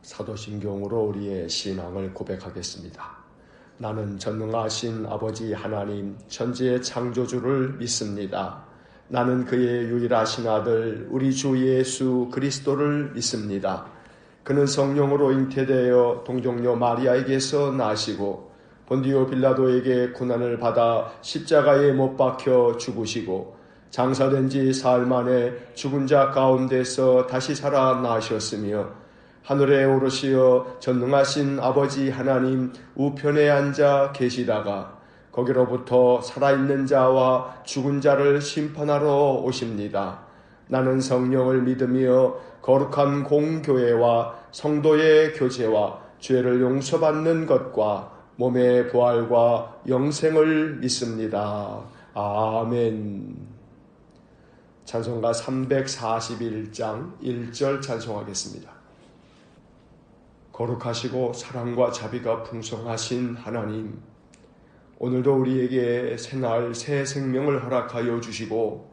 사도신경으로 우리의 신앙을 고백하겠습니다. 나는 전능하신 아버지 하나님 천지의 창조주를 믿습니다. 나는 그의 유일하신 아들 우리 주 예수 그리스도를 믿습니다. 그는 성령으로 잉태되어 동정녀 마리아에게서 나시고 본디오 빌라도에게 고난을 받아 십자가에 못 박혀 죽으시고 장사된 지 사흘 만에 죽은 자 가운데서 다시 살아나셨으며 하늘에 오르시어 전능하신 아버지 하나님 우편에 앉아 계시다가 거기로부터 살아있는 자와 죽은 자를 심판하러 오십니다. 나는 성령을 믿으며 거룩한 공교회와 성도의 교제와 죄를 용서받는 것과 몸의 부활과 영생을 믿습니다. 아멘. 찬송가 341장 1절 찬송하겠습니다. 거룩하시고 사랑과 자비가 풍성하신 하나님, 오늘도 우리에게 새날 새 생명을 허락하여 주시고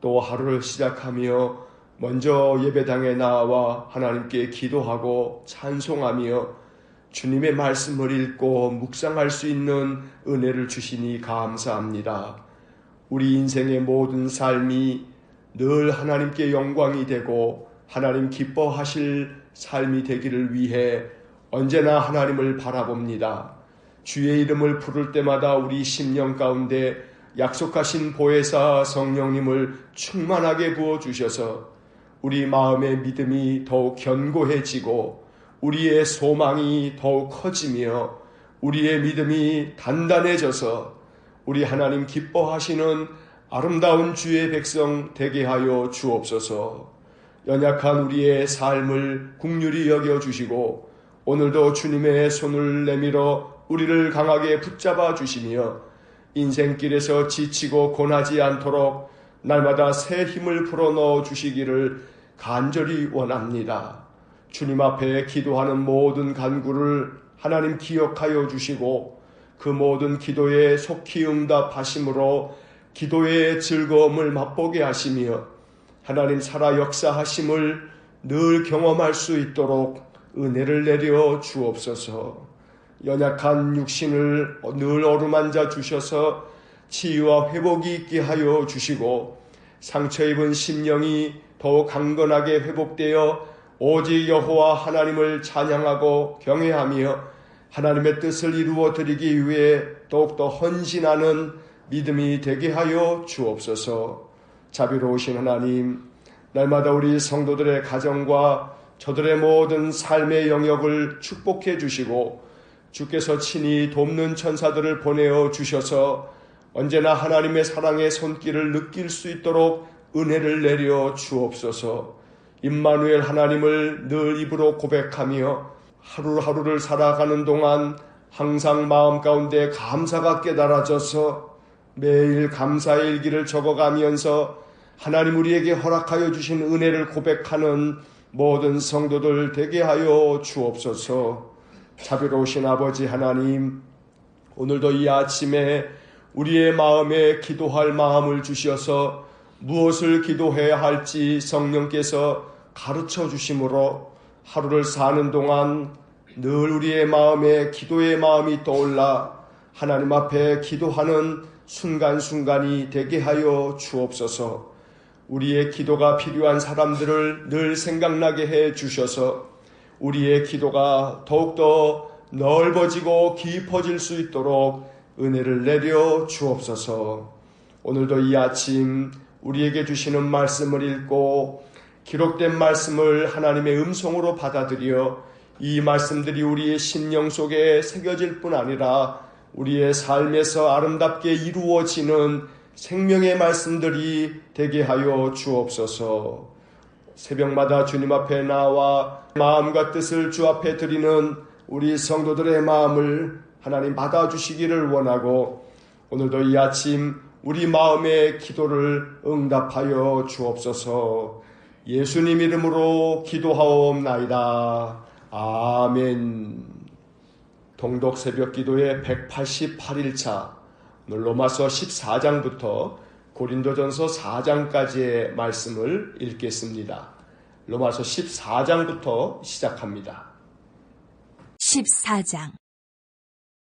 또 하루를 시작하며 먼저 예배당에 나와 하나님께 기도하고 찬송하며 주님의 말씀을 읽고 묵상할 수 있는 은혜를 주시니 감사합니다. 우리 인생의 모든 삶이 늘 하나님께 영광이 되고 하나님 기뻐하실 삶이 되기를 위해 언제나 하나님을 바라봅니다. 주의 이름을 부를 때마다 우리 심령 가운데 약속하신 보혜사 성령님을 충만하게 부어주셔서 우리 마음의 믿음이 더욱 견고해지고 우리의 소망이 더욱 커지며 우리의 믿음이 단단해져서 우리 하나님 기뻐하시는 아름다운 주의 백성 되게 하여 주옵소서. 연약한 우리의 삶을 긍휼히 여겨주시고 오늘도 주님의 손을 내밀어 우리를 강하게 붙잡아 주시며 인생길에서 지치고 고나지 않도록 날마다 새 힘을 불어넣어 주시기를 간절히 원합니다. 주님 앞에 기도하는 모든 간구를 하나님 기억하여 주시고 그 모든 기도에 속히 응답하심으로 기도의 즐거움을 맛보게 하시며 하나님 살아 역사하심을 늘 경험할 수 있도록 은혜를 내려 주옵소서. 연약한 육신을 늘 어루만져 주셔서 치유와 회복이 있게 하여 주시고 상처 입은 심령이 더욱 강건하게 회복되어 오직 여호와 하나님을 찬양하고 경외하며 하나님의 뜻을 이루어 드리기 위해 더욱더 헌신하는 믿음이 되게 하여 주옵소서. 자비로우신 하나님, 날마다 우리 성도들의 가정과 저들의 모든 삶의 영역을 축복해 주시고 주께서 친히 돕는 천사들을 보내어 주셔서 언제나 하나님의 사랑의 손길을 느낄 수 있도록 은혜를 내려 주옵소서. 임마누엘 하나님을 늘 입으로 고백하며 하루하루를 살아가는 동안 항상 마음 가운데 감사가 깨달아져서 매일 감사의 일기를 적어가면서 하나님 우리에게 허락하여 주신 은혜를 고백하는 모든 성도들 되게 하여 주옵소서. 자비로우신 아버지 하나님, 오늘도 이 아침에 우리의 마음에 기도할 마음을 주셔서 무엇을 기도해야 할지 성령께서 가르쳐 주심으로 하루를 사는 동안 늘 우리의 마음에 기도의 마음이 떠올라 하나님 앞에 기도하는 순간순간이 되게 하여 주옵소서. 우리의 기도가 필요한 사람들을 늘 생각나게 해 주셔서 우리의 기도가 더욱더 넓어지고 깊어질 수 있도록 은혜를 내려 주옵소서. 오늘도 이 아침 우리에게 주시는 말씀을 읽고 기록된 말씀을 하나님의 음성으로 받아들여 이 말씀들이 우리의 심령 속에 새겨질 뿐 아니라 우리의 삶에서 아름답게 이루어지는 생명의 말씀들이 되게 하여 주옵소서. 새벽마다 주님 앞에 나와 마음과 뜻을 주 앞에 드리는 우리 성도들의 마음을 하나님 받아주시기를 원하고 오늘도 이 아침 우리 마음의 기도를 응답하여 주옵소서. 예수님 이름으로 기도하옵나이다. 아멘. 동독 새벽 기도의 188일차 오늘 로마서 14장부터 고린도전서 4장까지의 말씀을 읽겠습니다. 로마서 14장부터 시작합니다. 14장.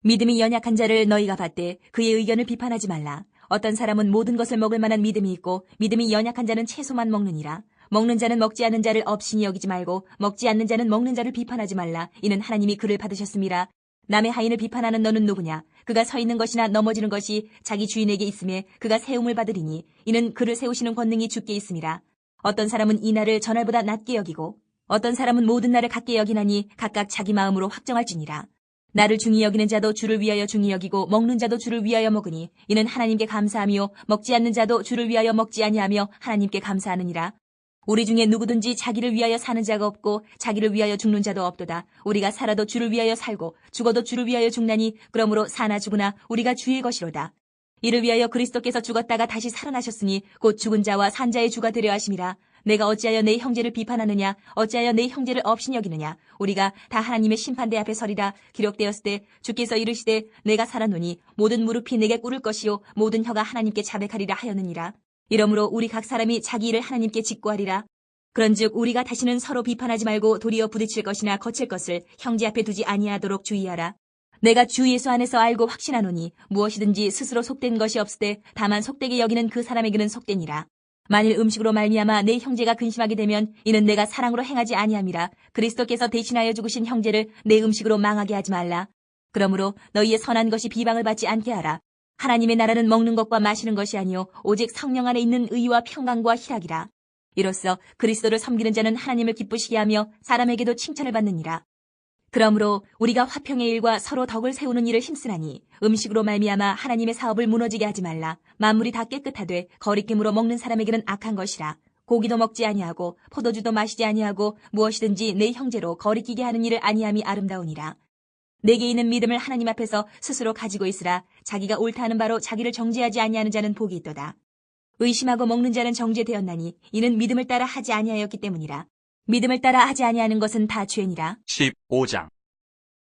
믿음이 연약한 자를 너희가 받되 그의 의견을 비판하지 말라. 어떤 사람은 모든 것을 먹을 만한 믿음이 있고 믿음이 연약한 자는 채소만 먹느니라. 먹는 자는 먹지 않는 자를 업신이 여기지 말고 먹지 않는 자는 먹는 자를 비판하지 말라. 이는 하나님이 그를 받으셨음이라. 남의 하인을 비판하는 너는 누구냐? 그가 서 있는 것이나 넘어지는 것이 자기 주인에게 있음에 그가 세움을 받으리니 이는 그를 세우시는 권능이 주께 있음이라. 어떤 사람은 이 날을 전날보다 낮게 여기고 어떤 사람은 모든 날을 같게 여기나니 각각 자기 마음으로 확정할지니라. 나를 중히 여기는 자도 주를 위하여 중히 여기고 먹는 자도 주를 위하여 먹으니 이는 하나님께 감사하며 먹지 않는 자도 주를 위하여 먹지 아니하며 하나님께 감사하느니라. 우리 중에 누구든지 자기를 위하여 사는 자가 없고 자기를 위하여 죽는 자도 없도다. 우리가 살아도 주를 위하여 살고 죽어도 주를 위하여 죽나니 그러므로 사나 죽으나 우리가 주의 것이로다. 이를 위하여 그리스도께서 죽었다가 다시 살아나셨으니 곧 죽은 자와 산 자의 주가 되려 하심이라. 내가 어찌하여 내 형제를 비판하느냐? 어찌하여 내 형제를 업신 여기느냐? 우리가 다 하나님의 심판대 앞에 서리라. 기록되었을 때 주께서 이르시되 내가 살았노니 모든 무릎이 내게 꿇을 것이요 모든 혀가 하나님께 자백하리라 하였느니라. 이러므로 우리 각 사람이 자기 일을 하나님께 직고하리라. 그런즉 우리가 다시는 서로 비판하지 말고 도리어 부딪힐 것이나 거칠 것을 형제 앞에 두지 아니하도록 주의하라. 내가 주 예수 안에서 알고 확신하노니 무엇이든지 스스로 속된 것이 없을 때 다만 속되게 여기는 그 사람에게는 속되니라. 만일 음식으로 말미암아 내 형제가 근심하게 되면 이는 내가 사랑으로 행하지 아니함이라. 그리스도께서 대신하여 죽으신 형제를 내 음식으로 망하게 하지 말라. 그러므로 너희의 선한 것이 비방을 받지 않게 하라. 하나님의 나라는 먹는 것과 마시는 것이 아니요 오직 성령 안에 있는 의와 평강과 희락이라. 이로써 그리스도를 섬기는 자는 하나님을 기쁘시게 하며 사람에게도 칭찬을 받느니라. 그러므로 우리가 화평의 일과 서로 덕을 세우는 일을 힘쓰나니 음식으로 말미암아 하나님의 사업을 무너지게 하지 말라. 만물이 다 깨끗하되 거리낌으로 먹는 사람에게는 악한 것이라. 고기도 먹지 아니하고 포도주도 마시지 아니하고 무엇이든지 내 형제로 거리끼게 하는 일을 아니함이 아름다우니라. 내게 있는 믿음을 하나님 앞에서 스스로 가지고 있으라. 자기가 옳다 하는 바로 자기를 정죄하지 아니하는 자는 복이 있도다. 의심하고 먹는 자는 정죄되었나니 이는 믿음을 따라 하지 아니하였기 때문이라. 믿음을 따라 하지 아니하는 것은 다 죄니라. 15장.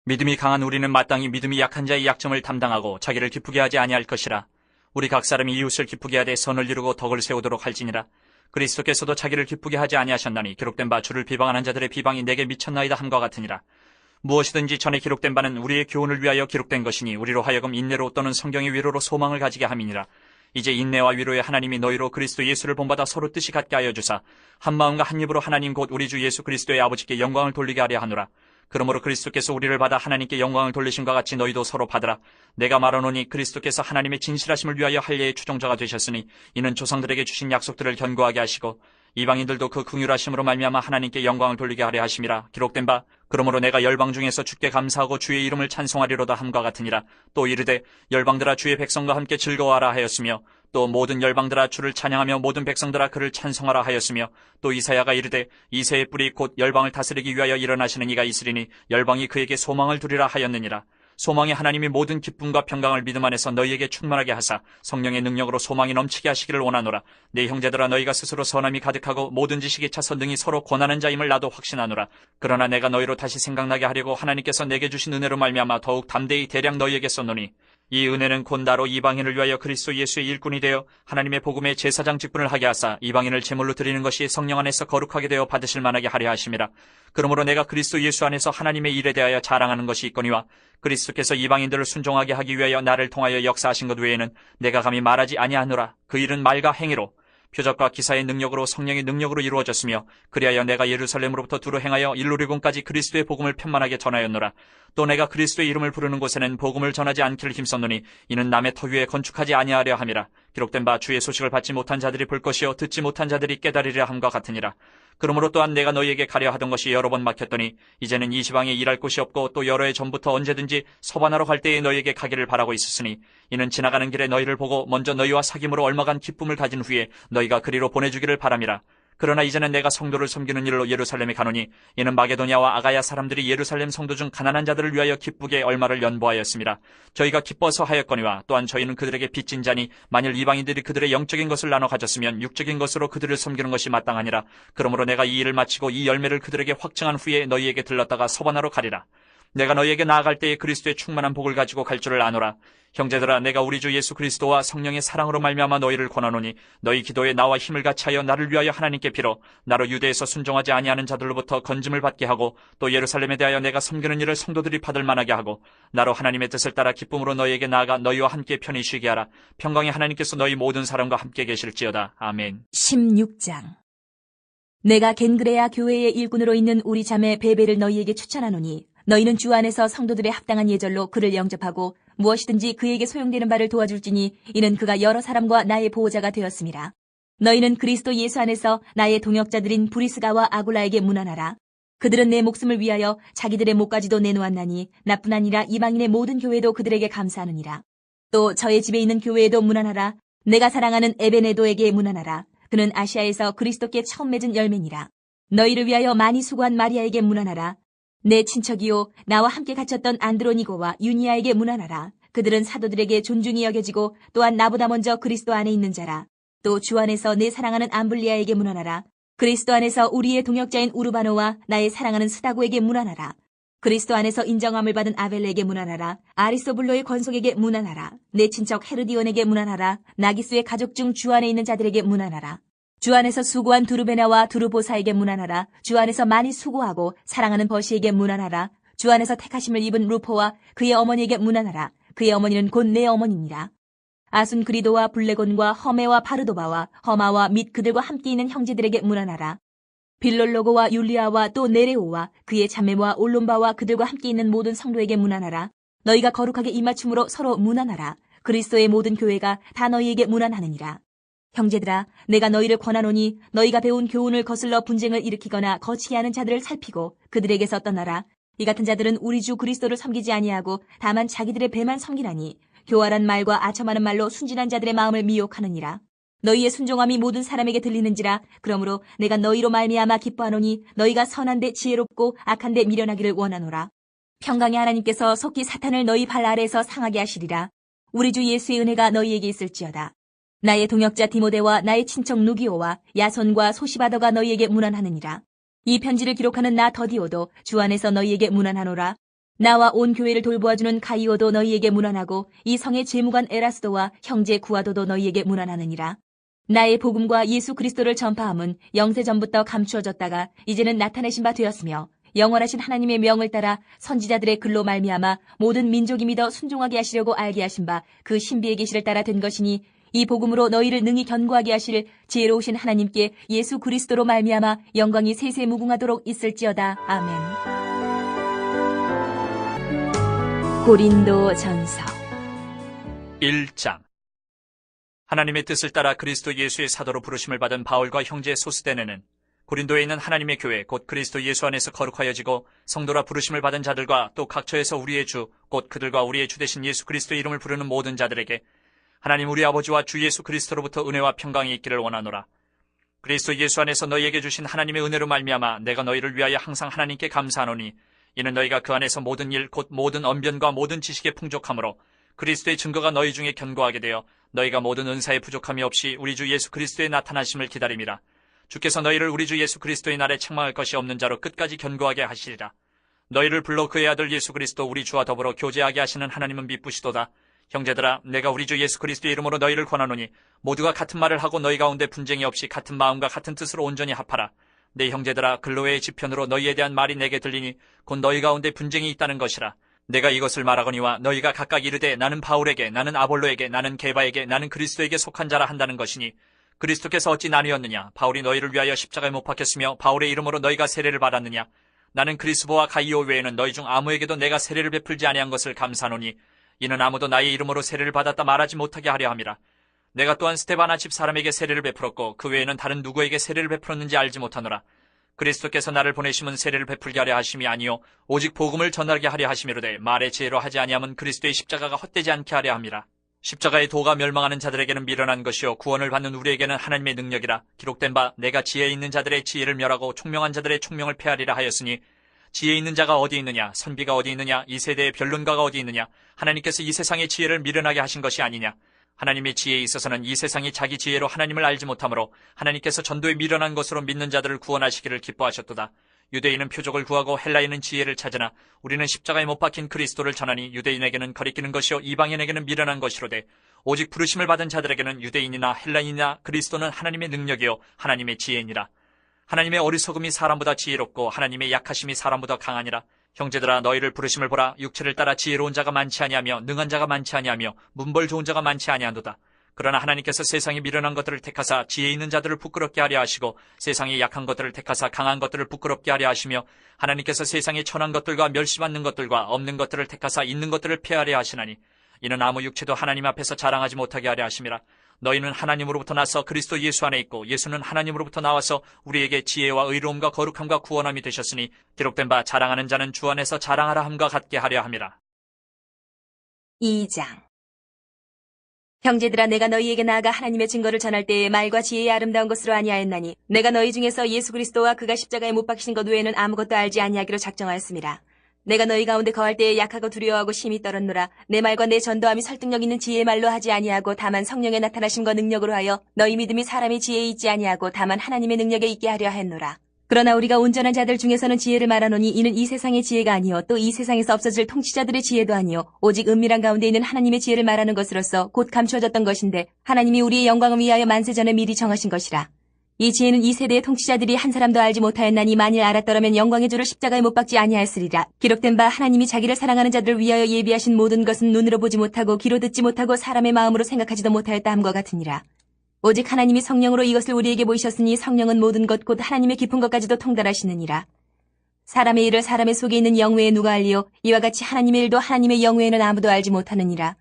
믿음이 강한 우리는 마땅히 믿음이 약한 자의 약점을 담당하고 자기를 기쁘게 하지 아니할 것이라. 우리 각 사람이 이웃을 기쁘게 하되 선을 이루고 덕을 세우도록 할지니라. 그리스도께서도 자기를 기쁘게 하지 아니하셨나니 기록된 바 주를 비방하는 자들의 비방이 내게 미쳤나이다 함과 같으니라. 무엇이든지 전에 기록된 바는 우리의 교훈을 위하여 기록된 것이니 우리로 하여금 인내로 또는 성경의 위로로 소망을 가지게 함이니라. 이제 인내와 위로의 하나님이 너희로 그리스도 예수를 본받아 서로 뜻이 같게 하여 주사 한 마음과 한 입으로 하나님 곧 우리 주 예수 그리스도의 아버지께 영광을 돌리게 하려 하노라. 그러므로 그리스도께서 우리를 받아 하나님께 영광을 돌리심과 같이 너희도 서로 받으라. 내가 말하노니 그리스도께서 하나님의 진실하심을 위하여 할례의 추종자가 되셨으니 이는 조상들에게 주신 약속들을 견고하게 하시고 이방인들도 그 긍휼하심으로 말미암아 하나님께 영광을 돌리게 하려 하심이라. 기록된 바 그러므로 내가 열방 중에서 주께 감사하고 주의 이름을 찬송하리로다 함과 같으니라. 또 이르되 열방들아 주의 백성과 함께 즐거워하라 하였으며 또 모든 열방들아 주를 찬양하며 모든 백성들아 그를 찬송하라 하였으며 또 이사야가 이르되 이새의 뿔이 곧 열방을 다스리기 위하여 일어나시는 이가 있으리니 열방이 그에게 소망을 두리라 하였느니라. 소망의 하나님이 모든 기쁨과 평강을 믿음 안에서 너희에게 충만하게 하사 성령의 능력으로 소망이 넘치게 하시기를 원하노라. 내 형제들아 너희가 스스로 선함이 가득하고 모든 지식에 차서 능히 서로 권하는 자임을 나도 확신하노라. 그러나 내가 너희로 다시 생각나게 하려고 하나님께서 내게 주신 은혜로 말미암아 더욱 담대히 대량 너희에게 썼노니 이 은혜는 곧 나로 이방인을 위하여 그리스도 예수의 일꾼이 되어 하나님의 복음의 제사장 직분을 하게 하사 이방인을 제물로 드리는 것이 성령 안에서 거룩하게 되어 받으실 만하게 하려 하심이라. 그러므로 내가 그리스도 예수 안에서 하나님의 일에 대하여 자랑하는 것이 있거니와 그리스도께서 이방인들을 순종하게 하기 위하여 나를 통하여 역사하신 것 외에는 내가 감히 말하지 아니하노라. 그 일은 말과 행위로 표적과 기사의 능력으로 성령의 능력으로 이루어졌으며 그리하여 내가 예루살렘으로부터 두루 행하여 일루리곤까지 그리스도의 복음을 편만하게 전하였노라. 또 내가 그리스도의 이름을 부르는 곳에는 복음을 전하지 않기를 힘썼노니 이는 남의 터 위에 건축하지 아니하려 함이라. 기록된 바 주의 소식을 받지 못한 자들이 볼 것이요 듣지 못한 자들이 깨달으리라 함과 같으니라. 그러므로 또한 내가 너희에게 가려 하던 것이 여러 번 막혔더니 이제는 이 지방에 일할 곳이 없고 또 여러 해 전부터 언제든지 서반하러 갈 때에 너희에게 가기를 바라고 있었으니 이는 지나가는 길에 너희를 보고 먼저 너희와 사귐으로 얼마간 기쁨을 가진 후에 너희가 그리로 보내주기를 바람이라. 그러나 이제는 내가 성도를 섬기는 일로 예루살렘에 가노니 이는 마게도냐와 아가야 사람들이 예루살렘 성도 중 가난한 자들을 위하여 기쁘게 얼마를 연보하였습니다. 저희가 기뻐서 하였거니와 또한 저희는 그들에게 빚진 자니 만일 이방인들이 그들의 영적인 것을 나눠 가졌으면 육적인 것으로 그들을 섬기는 것이 마땅하니라. 그러므로 내가 이 일을 마치고 이 열매를 그들에게 확증한 후에 너희에게 들렀다가 서반하러 가리라. 내가 너희에게 나아갈 때에 그리스도의 충만한 복을 가지고 갈 줄을 아노라. 형제들아, 내가 우리 주 예수 그리스도와 성령의 사랑으로 말미암아 너희를 권하노니 너희 기도에 나와 힘을 같이하여 나를 위하여 하나님께 빌어 나로 유대에서 순종하지 아니하는 자들로부터 건짐을 받게 하고 또 예루살렘에 대하여 내가 섬기는 일을 성도들이 받을 만하게 하고 나로 하나님의 뜻을 따라 기쁨으로 너희에게 나아가 너희와 함께 편히 쉬게 하라. 평강의 하나님께서 너희 모든 사람과 함께 계실지어다. 아멘. 16장. 내가 겐그레아 교회의 일꾼으로 있는 우리 자매 베베를 너희에게 추천하노니 너희는 주 안에서 성도들의 합당한 예절로 그를 영접하고 무엇이든지 그에게 소용되는 바를 도와줄지니 이는 그가 여러 사람과 나의 보호자가 되었음이라. 너희는 그리스도 예수 안에서 나의 동역자들인 브리스가와 아굴라에게 문안하라. 그들은 내 목숨을 위하여 자기들의 목까지도 내놓았나니 나뿐 아니라 이방인의 모든 교회도 그들에게 감사하느니라. 또 저의 집에 있는 교회에도 문안하라. 내가 사랑하는 에베네도에게 문안하라. 그는 아시아에서 그리스도께 처음 맺은 열매니라. 너희를 위하여 많이 수고한 마리아에게 문안하라. 내 친척이요 나와 함께 갇혔던 안드로니고와 유니아에게 문안하라. 그들은 사도들에게 존중이 여겨지고 또한 나보다 먼저 그리스도 안에 있는 자라. 또 주 안에서 내 사랑하는 암블리아에게 문안하라. 그리스도 안에서 우리의 동역자인 우르바노와 나의 사랑하는 스다고에게 문안하라. 그리스도 안에서 인정함을 받은 아벨레에게 문안하라. 아리스토블로의 권속에게 문안하라. 내 친척 헤르디온에게 문안하라. 나기스의 가족 중 주 안에 있는 자들에게 문안하라. 주 안에서 수고한 두르베나와 두르보사에게 문안하라. 주 안에서 많이 수고하고 사랑하는 버시에게 문안하라. 주 안에서 택하심을 입은 루포와 그의 어머니에게 문안하라. 그의 어머니는 곧 내 어머니니라. 아순그리도와 블레곤과 허메와 바르도바와 허마와 및 그들과 함께 있는 형제들에게 문안하라. 빌롤로고와 율리아와 또 네레오와 그의 자매와 올론바와 그들과 함께 있는 모든 성도에게 문안하라. 너희가 거룩하게 입맞춤으로 서로 문안하라. 그리스도의 모든 교회가 다 너희에게 문안하느니라. 형제들아, 내가 너희를 권하노니 너희가 배운 교훈을 거슬러 분쟁을 일으키거나 거치게 하는 자들을 살피고 그들에게서 떠나라. 이 같은 자들은 우리 주 그리스도를 섬기지 아니하고 다만 자기들의 배만 섬기나니 교활한 말과 아첨하는 말로 순진한 자들의 마음을 미혹하느니라. 너희의 순종함이 모든 사람에게 들리는지라. 그러므로 내가 너희로 말미암아 기뻐하노니 너희가 선한데 지혜롭고 악한데 미련하기를 원하노라. 평강의 하나님께서 속히 사탄을 너희 발 아래에서 상하게 하시리라. 우리 주 예수의 은혜가 너희에게 있을지어다. 나의 동역자 디모데와 나의 친척 누기오와 야손과 소시바더가 너희에게 문안하느니라. 이 편지를 기록하는 나 더디오도 주 안에서 너희에게 문안하노라. 나와 온 교회를 돌보아주는 가이오도 너희에게 문안하고 이 성의 재무관 에라스도와 형제 구아도도 너희에게 문안하느니라. 나의 복음과 예수 그리스도를 전파함은 영세 전부터 감추어졌다가 이제는 나타내신 바 되었으며 영원하신 하나님의 명을 따라 선지자들의 글로 말미암아 모든 민족이 믿어 순종하게 하시려고 알게 하신 바 그 신비의 계시를 따라 된 것이니 이 복음으로 너희를 능히 견고하게 하실 지혜로우신 하나님께 예수 그리스도로 말미암아 영광이 세세 무궁하도록 있을지어다. 아멘. 고린도 전서 1장. 하나님의 뜻을 따라 그리스도 예수의 사도로 부르심을 받은 바울과 형제 소스데네는 고린도에 있는 하나님의 교회 곧 그리스도 예수 안에서 거룩하여지고 성도라 부르심을 받은 자들과 또 각처에서 우리의 주 곧 그들과 우리의 주 되신 예수 그리스도의 이름을 부르는 모든 자들에게 하나님 우리 아버지와 주 예수 그리스도로부터 은혜와 평강이 있기를 원하노라. 그리스도 예수 안에서 너희에게 주신 하나님의 은혜로 말미암아 내가 너희를 위하여 항상 하나님께 감사하노니 이는 너희가 그 안에서 모든 일 곧 모든 언변과 모든 지식에 풍족함으로 그리스도의 증거가 너희 중에 견고하게 되어 너희가 모든 은사에 부족함이 없이 우리 주 예수 그리스도의 나타나심을 기다림이라. 주께서 너희를 우리 주 예수 그리스도의 날에 책망할 것이 없는 자로 끝까지 견고하게 하시리라. 너희를 불러 그의 아들 예수 그리스도 우리 주와 더불어 교제하게 하시는 하나님은 미쁘시도다. 형제들아, 내가 우리 주 예수 그리스도의 이름으로 너희를 권하노니 모두가 같은 말을 하고 너희 가운데 분쟁이 없이 같은 마음과 같은 뜻으로 온전히 합하라. 내 형제들아, 글로웨의 지편으로 너희에 대한 말이 내게 들리니 곧 너희 가운데 분쟁이 있다는 것이라. 내가 이것을 말하거니와 너희가 각각 이르되 나는 바울에게, 나는 아볼로에게, 나는 게바에게, 나는 그리스도에게 속한 자라 한다는 것이니 그리스도께서 어찌 나뉘었느냐? 바울이 너희를 위하여 십자가에 못 박혔으며 바울의 이름으로 너희가 세례를 받았느냐? 나는 그리스보와 가이오 외에는 너희 중 아무에게도 내가 세례를 베풀지 아니한 것을 감사하노니 이는 아무도 나의 이름으로 세례를 받았다 말하지 못하게 하려 함이라. 내가 또한 스테바나 집 사람에게 세례를 베풀었고 그 외에는 다른 누구에게 세례를 베풀었는지 알지 못하노라. 그리스도께서 나를 보내심은 세례를 베풀게 하려 하심이 아니요 오직 복음을 전하게 하려 하심이로되 말의 지혜로 하지 아니하면 그리스도의 십자가가 헛되지 않게 하려 함이라. 십자가의 도가 멸망하는 자들에게는 미련한 것이요 구원을 받는 우리에게는 하나님의 능력이라. 기록된 바 내가 지혜 있는 자들의 지혜를 멸하고 총명한 자들의 총명을 폐하리라 하였으니 지혜 있는 자가 어디 있느냐? 선비가 어디 있느냐? 이 세대의 변론가가 어디 있느냐? 하나님께서 이 세상의 지혜를 미련하게 하신 것이 아니냐? 하나님의 지혜에 있어서는 이 세상이 자기 지혜로 하나님을 알지 못하므로 하나님께서 전도에 미련한 것으로 믿는 자들을 구원하시기를 기뻐하셨도다. 유대인은 표적을 구하고 헬라인은 지혜를 찾으나 우리는 십자가에 못 박힌 그리스도를 전하니 유대인에게는 거리끼는 것이요 이방인에게는 미련한 것이로되 오직 부르심을 받은 자들에게는 유대인이나 헬라인이나 그리스도는 하나님의 능력이요 하나님의 지혜니라. 하나님의 어리석음이 사람보다 지혜롭고 하나님의 약하심이 사람보다 강하니라. 형제들아 너희를 부르심을 보라. 육체를 따라 지혜로운 자가 많지 아니하며 능한 자가 많지 아니하며 문벌 좋은 자가 많지 아니한도다. 그러나 하나님께서 세상에 미련한 것들을 택하사 지혜 있는 자들을 부끄럽게 하려 하시고 세상에 약한 것들을 택하사 강한 것들을 부끄럽게 하려 하시며 하나님께서 세상에 천한 것들과 멸시받는 것들과 없는 것들을 택하사 있는 것들을 폐하려 하시나니 이는 아무 육체도 하나님 앞에서 자랑하지 못하게 하려 하심이라. 너희는 하나님으로부터 나서 그리스도 예수 안에 있고 예수는 하나님으로부터 나와서 우리에게 지혜와 의로움과 거룩함과 구원함이 되셨으니 기록된 바 자랑하는 자는 주 안에서 자랑하라 함과 같게 하려 함이라. 2장. 형제들아 내가 너희에게 나아가 하나님의 증거를 전할 때에 말과 지혜의 아름다운 것으로 아니하였나니 내가 너희 중에서 예수 그리스도와 그가 십자가에 못 박히신 것 외에는 아무것도 알지 아니하기로 작정하였습니다. 내가 너희 가운데 거할 때에 약하고 두려워하고 심히 떨었노라. 내 말과 내 전도함이 설득력 있는 지혜의 말로 하지 아니하고 다만 성령의 나타나심과 능력으로 하여 너희 믿음이 사람의 지혜에 있지 아니하고 다만 하나님의 능력에 있게 하려 했노라. 그러나 우리가 온전한 자들 중에서는 지혜를 말하노니 이는 이 세상의 지혜가 아니요 또 이 세상에서 없어질 통치자들의 지혜도 아니요 오직 은밀한 가운데 있는 하나님의 지혜를 말하는 것으로서 곧 감추어졌던 것인데 하나님이 우리의 영광을 위하여 만세 전에 미리 정하신 것이라. 이 지혜는 이 세대의 통치자들이 한 사람도 알지 못하였나니 만일 알았더라면 영광의 주를 십자가에 못 박지 아니하였으리라. 기록된 바 하나님이 자기를 사랑하는 자들을 위하여 예비하신 모든 것은 눈으로 보지 못하고 귀로 듣지 못하고 사람의 마음으로 생각하지도 못하였다 함과 같으니라. 오직 하나님이 성령으로 이것을 우리에게 보이셨으니 성령은 모든 것 곧 하나님의 깊은 것까지도 통달하시느니라. 사람의 일을 사람의 속에 있는 영 외에 누가 알리요 이와 같이 하나님의 일도 하나님의 영 외에는 아무도 알지 못하느니라.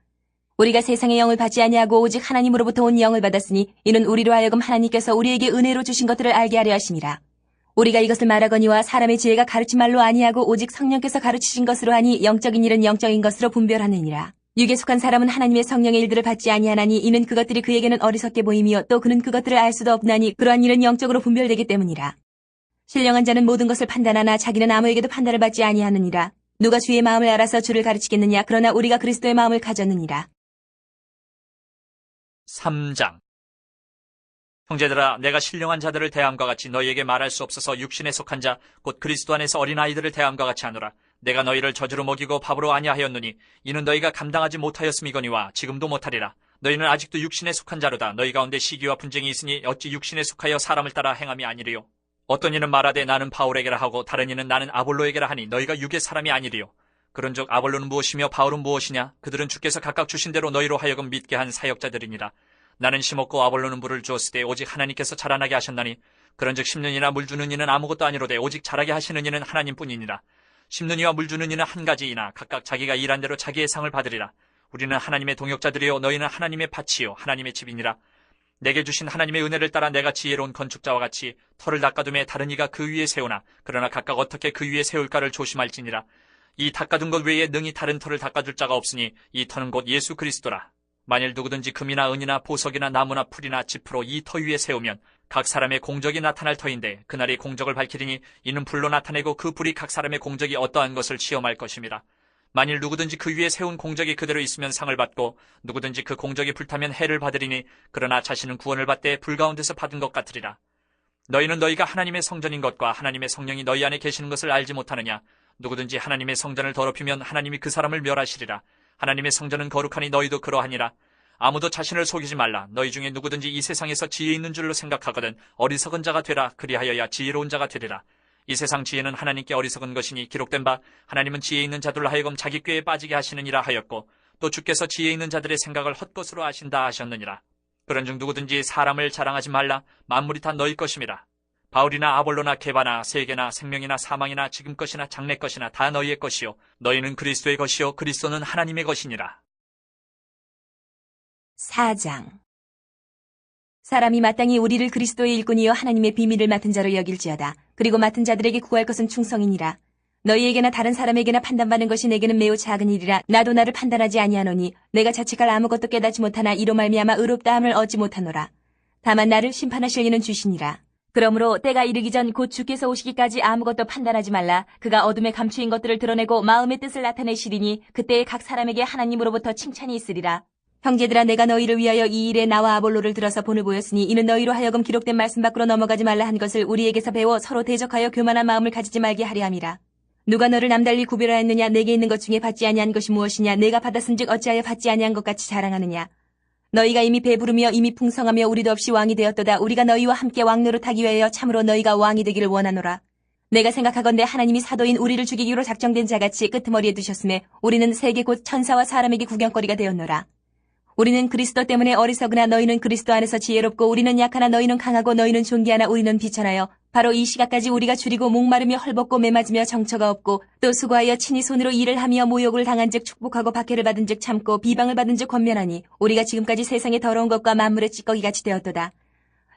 우리가 세상의 영을 받지 아니하고 오직 하나님으로부터 온 영을 받았으니 이는 우리로 하여금 하나님께서 우리에게 은혜로 주신 것들을 알게 하려 하심이라. 우리가 이것을 말하거니와 사람의 지혜가 가르친 말로 아니하고 오직 성령께서 가르치신 것으로 하니 영적인 일은 영적인 것으로 분별하느니라. 육에 속한 사람은 하나님의 성령의 일들을 받지 아니하나니 이는 그것들이 그에게는 어리석게 보임이요 또 그는 그것들을 알 수도 없나니 그러한 일은 영적으로 분별되기 때문이라. 신령한 자는 모든 것을 판단하나 자기는 아무에게도 판단을 받지 아니하느니라. 누가 주의 마음을 알아서 주를 가르치겠느냐. 그러나 우리가 그리스도의 마음을 가졌느니라. 3장. 형제들아 내가 신령한 자들을 대함과 같이 너희에게 말할 수 없어서 육신에 속한 자 곧 그리스도 안에서 어린아이들을 대함과 같이 하노라. 내가 너희를 젖으로 먹이고 밥으로 아니하였느니 이는 너희가 감당하지 못하였음이거니와 지금도 못하리라. 너희는 아직도 육신에 속한 자로다. 너희 가운데 시기와 분쟁이 있으니 어찌 육신에 속하여 사람을 따라 행함이 아니리요. 어떤 이는 말하되 나는 바울에게라 하고 다른 이는 나는 아볼로에게라 하니 너희가 육의 사람이 아니리요. 그런즉 아볼로는 무엇이며 바울은 무엇이냐. 그들은 주께서 각각 주신 대로 너희로 하여금 믿게 한 사역자들이니라. 나는 심었고 아볼로는 물을 주었으되 오직 하나님께서 자라나게 하셨나니 그런즉 심는 이나 물 주는 이는 아무것도 아니로되 오직 자라게 하시는 이는 하나님뿐이니라. 심는 이와 물 주는 이는 한 가지이나 각각 자기가 일한 대로 자기의 상을 받으리라. 우리는 하나님의 동역자들이요 너희는 하나님의 밭이요 하나님의 집이니라. 내게 주신 하나님의 은혜를 따라 내가 지혜로운 건축자와 같이 터를 닦아둠에 다른 이가 그 위에 세우나 그러나 각각 어떻게 그 위에 세울까를 조심할지니라. 이 닦아둔 것 외에 능히 다른 터를 닦아줄 자가 없으니 이 터는 곧 예수 그리스도라. 만일 누구든지 금이나 은이나 보석이나 나무나 풀이나 짚으로 이 터 위에 세우면 각 사람의 공적이 나타날 터인데 그날이 공적을 밝히리니 이는 불로 나타내고 그 불이 각 사람의 공적이 어떠한 것을 시험할 것임이라. 만일 누구든지 그 위에 세운 공적이 그대로 있으면 상을 받고 누구든지 그 공적이 불타면 해를 받으리니 그러나 자신은 구원을 받되 불 가운데서 받은 것 같으리라. 너희는 너희가 하나님의 성전인 것과 하나님의 성령이 너희 안에 계시는 것을 알지 못하느냐. 누구든지 하나님의 성전을 더럽히면 하나님이 그 사람을 멸하시리라. 하나님의 성전은 거룩하니 너희도 그러하니라. 아무도 자신을 속이지 말라. 너희 중에 누구든지 이 세상에서 지혜 있는 줄로 생각하거든 어리석은 자가 되라. 그리하여야 지혜로운 자가 되리라. 이 세상 지혜는 하나님께 어리석은 것이니 기록된 바 하나님은 지혜 있는 자들로 하여금 자기 꾀에 빠지게 하시느니라 하였고 또 주께서 지혜 있는 자들의 생각을 헛것으로 아신다 하셨느니라. 그런즉 누구든지 사람을 자랑하지 말라. 만물이 다 너희 것임이라. 바울이나 아볼로나 게바나 세계나 생명이나 사망이나 지금 것이나 장래 것이나 다 너희의 것이요 너희는 그리스도의 것이요 그리스도는 하나님의 것이니라. 4장. 사람이 마땅히 우리를 그리스도의 일꾼이요 하나님의 비밀을 맡은 자로 여길지어다. 그리고 맡은 자들에게 구할 것은 충성이니라. 너희에게나 다른 사람에게나 판단받는 것이 내게는 매우 작은 일이라. 나도 나를 판단하지 아니하노니 내가 자책할 아무것도 깨닫지 못하나 이로 말미암아 의롭다함을 얻지 못하노라. 다만 나를 심판하실 이는 주시니라. 그러므로 때가 이르기 전 곧 주께서 오시기까지 아무것도 판단하지 말라. 그가 어둠에 감추인 것들을 드러내고 마음의 뜻을 나타내시리니 그때에 각 사람에게 하나님으로부터 칭찬이 있으리라. 형제들아, 내가 너희를 위하여 이 일에 나와 아볼로를 들어서 본을 보였으니 이는 너희로 하여금 기록된 말씀 밖으로 넘어가지 말라 한 것을 우리에게서 배워 서로 대적하여 교만한 마음을 가지지 말게 하려 함이라. 누가 너를 남달리 구별하였느냐? 내게 있는 것 중에 받지 아니한 것이 무엇이냐? 내가 받았은즉 어찌하여 받지 아니한 것 같이 자랑하느냐? 너희가 이미 배부르며 이미 풍성하며 우리도 없이 왕이 되었도다. 우리가 너희와 함께 왕노릇하기 위하여 참으로 너희가 왕이 되기를 원하노라. 내가 생각하건대 하나님이 사도인 우리를 죽이기로 작정된 자같이 끄트머리에 두셨음에 우리는 세계 곧 천사와 사람에게 구경거리가 되었노라. 우리는 그리스도 때문에 어리석으나 너희는 그리스도 안에서 지혜롭고 우리는 약하나 너희는 강하고 너희는 존귀하나 우리는 비천하여 바로 이 시각까지 우리가 줄이고 목마르며 헐벗고 매맞으며 정처가 없고 또 수고하여 친히 손으로 일을 하며 모욕을 당한즉 축복하고 박해를 받은즉 참고 비방을 받은즉 권면하니 우리가 지금까지 세상의 더러운 것과 만물의 찌꺼기같이 되었도다.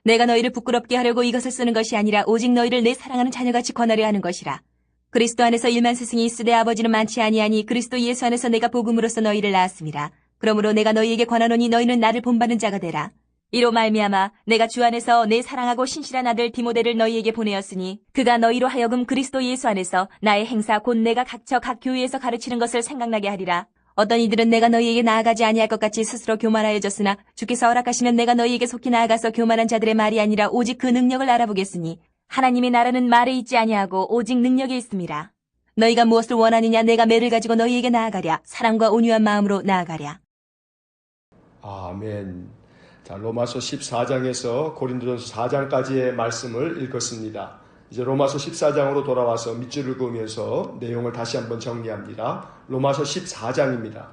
내가 너희를 부끄럽게 하려고 이것을 쓰는 것이 아니라 오직 너희를 내 사랑하는 자녀같이 권하려 하는 것이라. 그리스도 안에서 일만 스승이 있으되 아버지는 많지 아니하니 그리스도 예수 안에서 내가 복음으로써 너희를 낳았습니다. 그러므로 내가 너희에게 권하노니 너희는 나를 본받는 자가 되라. 이로 말미암아 내가 주 안에서 내 사랑하고 신실한 아들 디모데를 너희에게 보내었으니 그가 너희로 하여금 그리스도 예수 안에서 나의 행사 곧 내가 각처 각 교회에서 가르치는 것을 생각나게 하리라. 어떤 이들은 내가 너희에게 나아가지 아니할 것 같이 스스로 교만하여졌으나 주께서 허락하시면 내가 너희에게 속히 나아가서 교만한 자들의 말이 아니라 오직 그 능력을 알아보겠으니 하나님의 나라는 말에 있지 아니하고 오직 능력에 있습니다. 너희가 무엇을 원하느냐? 내가 매를 가지고 너희에게 나아가랴. 사랑과 온유한 마음으로 나아가랴. 아멘. 자, 로마서 14장에서 고린도전서 4장까지의 말씀을 읽었습니다. 이제 로마서 14장으로 돌아와서 밑줄을 그으면서 내용을 다시 한번 정리합니다. 로마서 14장입니다.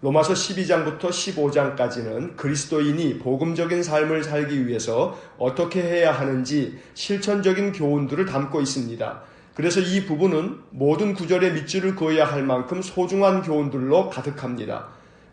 로마서 12장부터 15장까지는 그리스도인이 복음적인 삶을 살기 위해서 어떻게 해야 하는지 실천적인 교훈들을 담고 있습니다. 그래서 이 부분은 모든 구절의 밑줄을 그어야 할 만큼 소중한 교훈들로 가득합니다.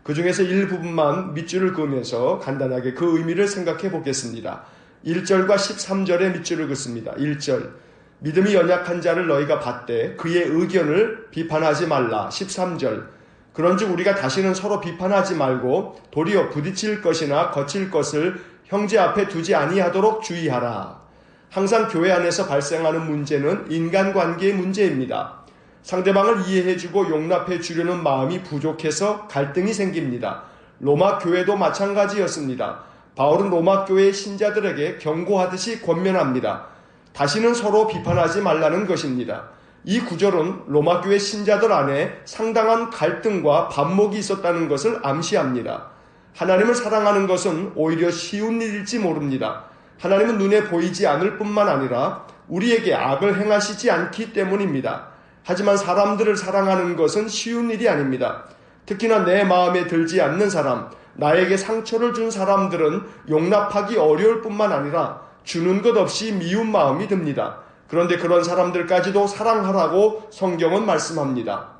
그 중에서 일부분만 밑줄을 그으면서 간단하게 그 의미를 생각해 보겠습니다. 1절과 13절의 밑줄을 긋습니다. 1절, 믿음이 연약한 자를 너희가 받되 그의 의견을 비판하지 말라. 13절, 그런즉 우리가 다시는 서로 비판하지 말고 도리어 부딪힐 것이나 거칠 것을 형제 앞에 두지 아니하도록 주의하라. 항상 교회 안에서 발생하는 문제는 인간관계의 문제입니다. 상대방을 이해해주고 용납해 주려는 마음이 부족해서 갈등이 생깁니다. 로마 교회도 마찬가지였습니다. 바울은 로마 교회의 신자들에게 경고하듯이 권면합니다. 다시는 서로 비판하지 말라는 것입니다. 이 구절은 로마 교회 신자들 안에 상당한 갈등과 반목이 있었다는 것을 암시합니다. 하나님을 사랑하는 것은 오히려 쉬운 일일지 모릅니다. 하나님은 눈에 보이지 않을 뿐만 아니라 우리에게 악을 행하시지 않기 때문입니다. 하지만 사람들을 사랑하는 것은 쉬운 일이 아닙니다. 특히나 내 마음에 들지 않는 사람, 나에게 상처를 준 사람들은 용납하기 어려울 뿐만 아니라 주는 것 없이 미운 마음이 듭니다. 그런데 그런 사람들까지도 사랑하라고 성경은 말씀합니다.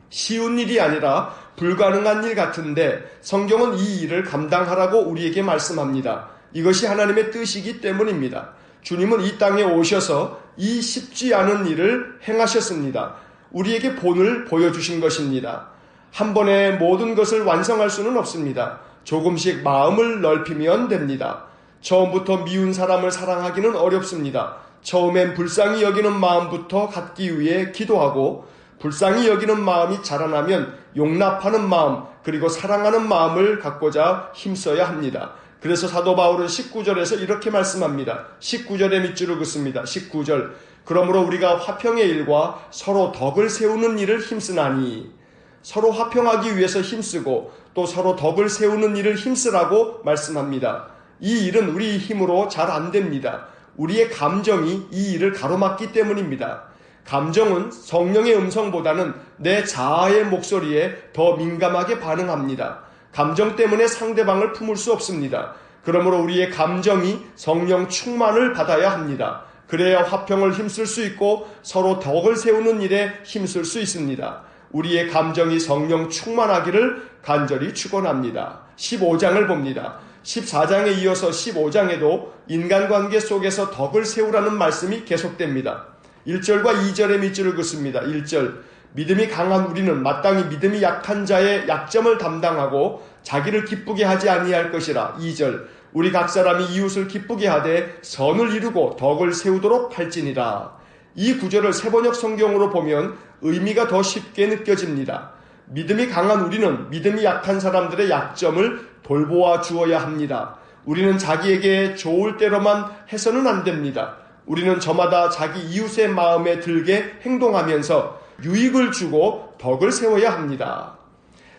쉬운 일이 아니라 불가능한 일 같은데 성경은 이 일을 감당하라고 우리에게 말씀합니다. 이것이 하나님의 뜻이기 때문입니다. 주님은 이 땅에 오셔서 이 쉽지 않은 일을 행하셨습니다. 우리에게 본을 보여주신 것입니다. 한 번에 모든 것을 완성할 수는 없습니다. 조금씩 마음을 넓히면 됩니다. 처음부터 미운 사람을 사랑하기는 어렵습니다. 처음엔 불쌍히 여기는 마음부터 갖기 위해 기도하고 불쌍히 여기는 마음이 자라나면 용납하는 마음 그리고 사랑하는 마음을 갖고자 힘써야 합니다. 그래서 사도 바울은 19절에서 이렇게 말씀합니다. 19절의 밑줄을 긋습니다. 19절, 그러므로 우리가 화평의 일과 서로 덕을 세우는 일을 힘쓰나니, 서로 화평하기 위해서 힘쓰고 또 서로 덕을 세우는 일을 힘쓰라고 말씀합니다. 이 일은 우리 힘으로 잘 안 됩니다. 우리의 감정이 이 일을 가로막기 때문입니다. 감정은 성령의 음성보다는 내 자아의 목소리에 더 민감하게 반응합니다. 감정 때문에 상대방을 품을 수 없습니다. 그러므로 우리의 감정이 성령 충만을 받아야 합니다. 그래야 화평을 힘쓸 수 있고 서로 덕을 세우는 일에 힘쓸 수 있습니다. 우리의 감정이 성령 충만하기를 간절히 축원합니다. 15장을 봅니다. 14장에 이어서 15장에도 인간관계 속에서 덕을 세우라는 말씀이 계속됩니다. 1절과 2절의 밑줄을 긋습니다. 1절, 믿음이 강한 우리는 마땅히 믿음이 약한 자의 약점을 담당하고 자기를 기쁘게 하지 아니할 것이라. 2절, 우리 각 사람이 이웃을 기쁘게 하되 선을 이루고 덕을 세우도록 할지니라. 이 구절을 세번역 성경으로 보면 의미가 더 쉽게 느껴집니다. 믿음이 강한 우리는 믿음이 약한 사람들의 약점을 돌보아 주어야 합니다. 우리는 자기에게 좋을 대로만 해서는 안 됩니다. 우리는 저마다 자기 이웃의 마음에 들게 행동하면서 유익을 주고 덕을 세워야 합니다.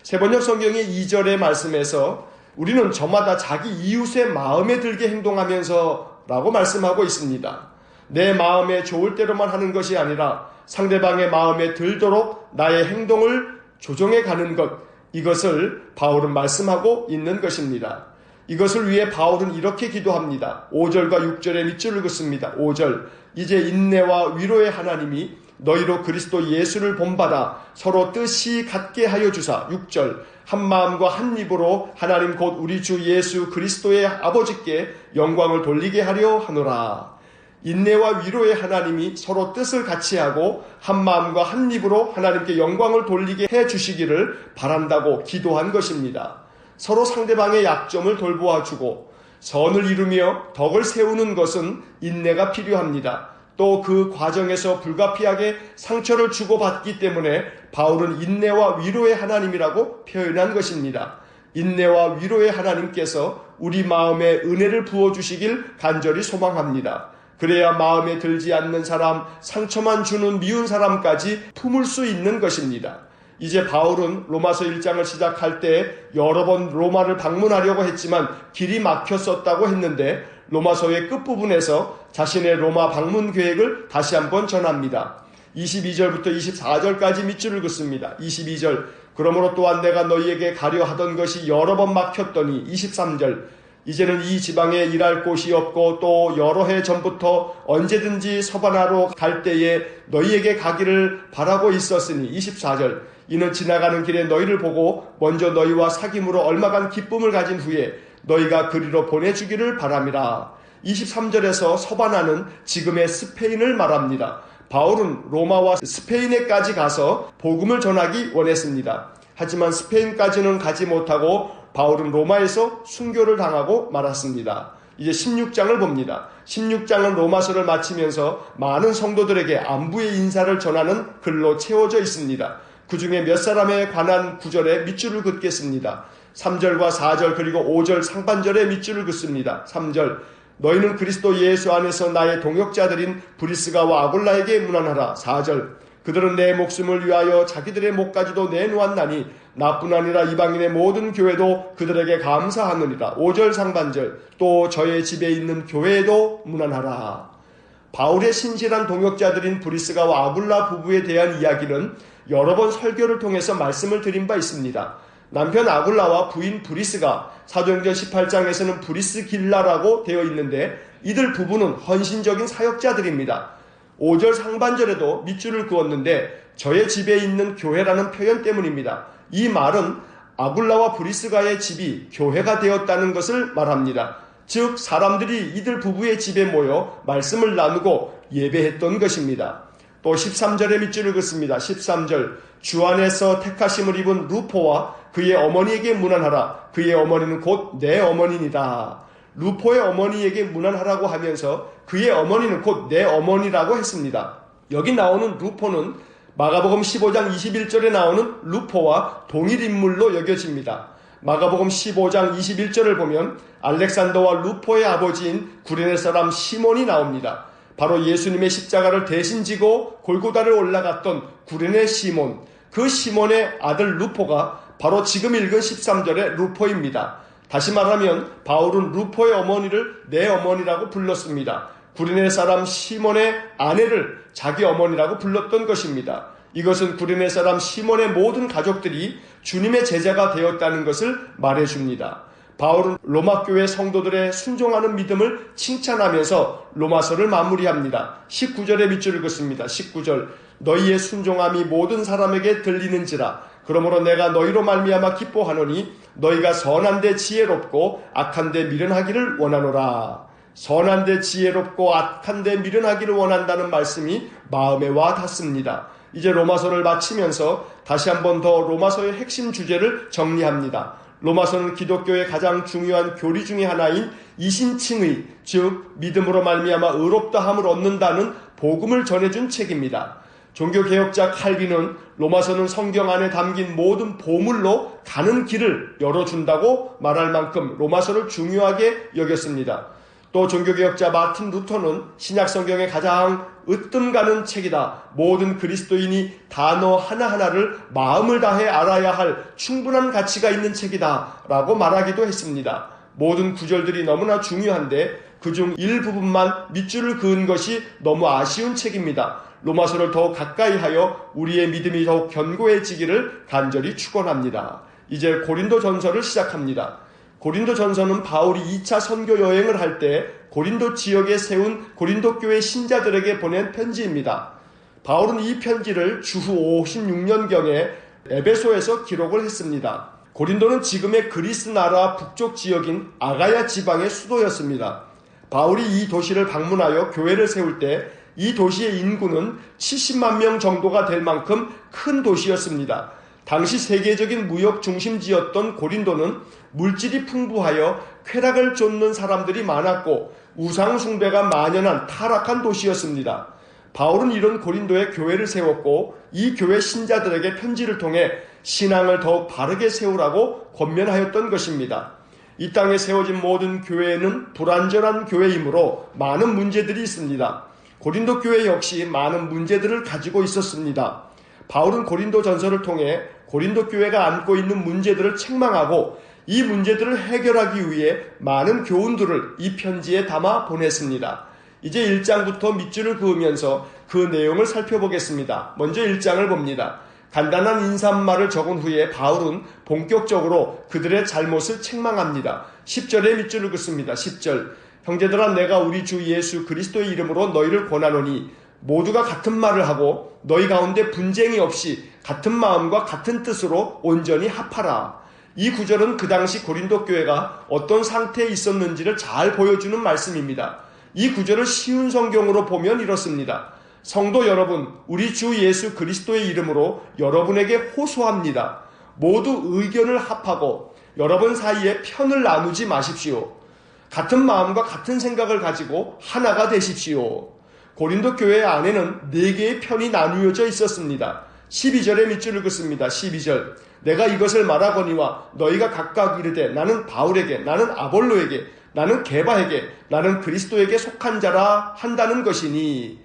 세번역 성경의 2절의 말씀에서 우리는 저마다 자기 이웃의 마음에 들게 행동하면서 라고 말씀하고 있습니다. 내 마음에 좋을 대로만 하는 것이 아니라 상대방의 마음에 들도록 나의 행동을 조정해 가는 것, 이것을 바울은 말씀하고 있는 것입니다. 이것을 위해 바울은 이렇게 기도합니다. 5절과 6절의 밑줄을 긋습니다. 5절, 이제 인내와 위로의 하나님이 너희로 그리스도 예수를 본받아 서로 뜻이 같게 하여 주사. 6절, 한 마음과 한 입으로 하나님 곧 우리 주 예수 그리스도의 아버지께 영광을 돌리게 하려 하노라. 인내와 위로의 하나님이 서로 뜻을 같이 하고 한 마음과 한 입으로 하나님께 영광을 돌리게 해 주시기를 바란다고 기도한 것입니다. 서로 상대방의 약점을 돌보아 주고 선을 이루며 덕을 세우는 것은 인내가 필요합니다. 또 그 과정에서 불가피하게 상처를 주고받기 때문에 바울은 인내와 위로의 하나님이라고 표현한 것입니다. 인내와 위로의 하나님께서 우리 마음에 은혜를 부어주시길 간절히 소망합니다. 그래야 마음에 들지 않는 사람, 상처만 주는 미운 사람까지 품을 수 있는 것입니다. 이제 바울은 로마서 1장을 시작할 때 여러 번 로마를 방문하려고 했지만 길이 막혔었다고 했는데 로마서의 끝부분에서 자신의 로마 방문 계획을 다시 한번 전합니다. 22절부터 24절까지 밑줄을 긋습니다. 22절, 그러므로 또한 내가 너희에게 가려 하던 것이 여러 번 막혔더니. 23절, 이제는 이 지방에 일할 곳이 없고 또 여러 해 전부터 언제든지 서바나로 갈 때에 너희에게 가기를 바라고 있었으니. 24절, 이는 지나가는 길에 너희를 보고 먼저 너희와 사귐으로 얼마간 기쁨을 가진 후에 너희가 그리로 보내주기를 바람이라. 23절에서 서바나는 지금의 스페인을 말합니다. 바울은 로마와 스페인에까지 가서 복음을 전하기 원했습니다. 하지만 스페인까지는 가지 못하고 바울은 로마에서 순교를 당하고 말았습니다. 이제 16장을 봅니다. 16장은 로마서를 마치면서 많은 성도들에게 안부의 인사를 전하는 글로 채워져 있습니다. 그 중에 몇 사람에 관한 구절에 밑줄을 긋겠습니다. 3절과 4절 그리고 5절 상반절에 밑줄을 긋습니다. 3절, 너희는 그리스도 예수 안에서 나의 동역자들인 브리스가와 아굴라에게 문안하라. 4절, 그들은 내 목숨을 위하여 자기들의 목까지도 내놓았나니 나뿐 아니라 이방인의 모든 교회도 그들에게 감사하느니라. 5절 상반절, 또 저의 집에 있는 교회에도 문안하라. 바울의 신실한 동역자들인 브리스가와 아굴라 부부에 대한 이야기는 여러 번 설교를 통해서 말씀을 드린 바 있습니다. 남편 아굴라와 부인 브리스가 사도행전 18장에서는 브리스길라라고 되어 있는데 이들 부부는 헌신적인 사역자들입니다. 5절 상반절에도 밑줄을 그었는데 저의 집에 있는 교회라는 표현 때문입니다. 이 말은 아굴라와 브리스가의 집이 교회가 되었다는 것을 말합니다. 즉 사람들이 이들 부부의 집에 모여 말씀을 나누고 예배했던 것입니다. 또 13절에 밑줄을 긋습니다. 13절, 주 안에서 택하심을 입은 루포와 그의 어머니에게 문안하라. 그의 어머니는 곧 내 어머니니라. 루포의 어머니에게 문안하라고 하면서 그의 어머니는 곧 내 어머니라고 했습니다. 여기 나오는 루포는 마가복음 15장 21절에 나오는 루포와 동일 인물로 여겨집니다. 마가복음 15장 21절을 보면 알렉산더와 루포의 아버지인 구레네 사람 시몬이 나옵니다. 바로 예수님의 십자가를 대신 지고 골고다를 올라갔던 구레네 시몬, 그 시몬의 아들 루포가 바로 지금 읽은 13절의 루포입니다. 다시 말하면 바울은 루포의 어머니를 내 어머니라고 불렀습니다. 구레네 사람 시몬의 아내를 자기 어머니라고 불렀던 것입니다. 이것은 구레네 사람 시몬의 모든 가족들이 주님의 제자가 되었다는 것을 말해줍니다. 바울은 로마 교회 성도들의 순종하는 믿음을 칭찬하면서 로마서를 마무리합니다. 19절의 밑줄을 긋습니다. 19절, 너희의 순종함이 모든 사람에게 들리는지라. 그러므로 내가 너희로 말미암아 기뻐하노니 너희가 선한 데 지혜롭고 악한 데 미련하기를 원하노라. 선한 데 지혜롭고 악한 데 미련하기를 원한다는 말씀이 마음에 와 닿습니다. 이제 로마서를 마치면서 다시 한 번 더 로마서의 핵심 주제를 정리합니다. 로마서는 기독교의 가장 중요한 교리 중의 하나인 이신칭의, 즉 믿음으로 말미암아 의롭다함을 얻는다는 복음을 전해준 책입니다. 종교개혁자 칼빈은 로마서는 성경 안에 담긴 모든 보물로 가는 길을 열어준다고 말할 만큼 로마서를 중요하게 여겼습니다. 또 종교개혁자 마틴 루터는 신약성경의 가장 으뜸가는 책이다. 모든 그리스도인이 단어 하나하나를 마음을 다해 알아야 할 충분한 가치가 있는 책이다 라고 말하기도 했습니다. 모든 구절들이 너무나 중요한데 그중 일부분만 밑줄을 그은 것이 너무 아쉬운 책입니다. 로마서를 더욱 가까이 하여 우리의 믿음이 더욱 견고해지기를 간절히 축원합니다. 이제 고린도 전서를 시작합니다. 고린도 전서는 바울이 2차 선교 여행을 할 때 고린도 지역에 세운 고린도 교회 신자들에게 보낸 편지입니다. 바울은 이 편지를 주후 56년경에 에베소에서 기록을 했습니다. 고린도는 지금의 그리스 나라 북쪽 지역인 아가야 지방의 수도였습니다. 바울이 이 도시를 방문하여 교회를 세울 때 이 도시의 인구는 70만 명 정도가 될 만큼 큰 도시였습니다. 당시 세계적인 무역 중심지였던 고린도는 물질이 풍부하여 쾌락을 쫓는 사람들이 많았고 우상 숭배가 만연한 타락한 도시였습니다. 바울은 이런 고린도에 교회를 세웠고 이 교회 신자들에게 편지를 통해 신앙을 더욱 바르게 세우라고 권면하였던 것입니다. 이 땅에 세워진 모든 교회는 불완전한 교회이므로 많은 문제들이 있습니다. 고린도 교회 역시 많은 문제들을 가지고 있었습니다. 바울은 고린도 전서를 통해 고린도 교회가 안고 있는 문제들을 책망하고 이 문제들을 해결하기 위해 많은 교훈들을 이 편지에 담아 보냈습니다. 이제 1장부터 밑줄을 그으면서 그 내용을 살펴보겠습니다. 먼저 1장을 봅니다. 간단한 인사말을 적은 후에 바울은 본격적으로 그들의 잘못을 책망합니다. 10절에 밑줄을 긋습니다. 10절 형제들아 내가 우리 주 예수 그리스도의 이름으로 너희를 권하노니 모두가 같은 말을 하고 너희 가운데 분쟁이 없이 같은 마음과 같은 뜻으로 온전히 합하라. 이 구절은 그 당시 고린도 교회가 어떤 상태에 있었는지를 잘 보여주는 말씀입니다. 이 구절을 쉬운 성경으로 보면 이렇습니다. 성도 여러분, 우리 주 예수 그리스도의 이름으로 여러분에게 호소합니다. 모두 의견을 합하고 여러분 사이에 편을 나누지 마십시오. 같은 마음과 같은 생각을 가지고 하나가 되십시오. 고린도 교회 안에는 4개의 편이 나누어져 있었습니다. 12절에 밑줄을 긋습니다. 12절 내가 이것을 말하거니와 너희가 각각 이르되 나는 바울에게 나는 아볼로에게 나는 게바에게 나는 그리스도에게 속한 자라 한다는 것이니